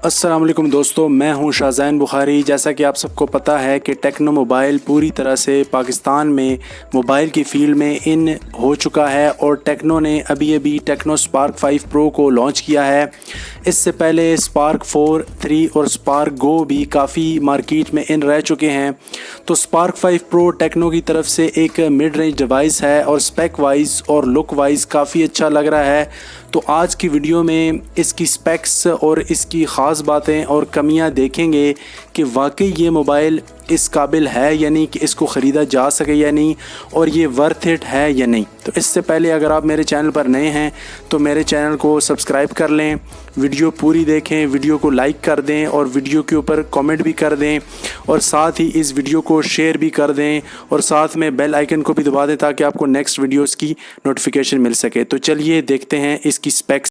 अस्सलाम वालेकुम दोस्तों, मैं हूं शाह ज़ैन बुखारी। जैसा कि आप सबको पता है कि टेक्नो मोबाइल पूरी तरह से पाकिस्तान में मोबाइल की फ़ील्ड में इन हो चुका है और टेक्नो ने अभी टेक्नो स्पार्क 5 प्रो को लॉन्च किया है। इससे पहले स्पार्क 4, 3 और स्पार्क गो भी काफ़ी मार्केट में इन रह चुके हैं। तो स्पार्क 5 प्रो टेक्नो की तरफ से एक मिड रेंज डिवाइस है और स्पेक वाइज और लुक वाइज काफ़ी अच्छा लग रहा है। तो आज की वीडियो में इसकी स्पेक्स और इसकी ख़ास बातें और कमियां देखेंगे कि वाकई ये मोबाइल इस काबिल है या नहीं, कि इसको ख़रीदा जा सके या नहीं, और ये वर्थ इट है या नहीं। तो इससे पहले अगर आप मेरे चैनल पर नए हैं तो मेरे चैनल को सब्सक्राइब कर लें, वीडियो पूरी देखें, वीडियो को लाइक कर दें और वीडियो के ऊपर कमेंट भी कर दें और साथ ही इस वीडियो को शेयर भी कर दें और साथ में बेल आइकन को भी दबा दें ताकि आपको नेक्स्ट वीडियोज़ की नोटिफिकेशन मिल सके। तो चलिए देखते हैं इसकी स्पेक्स।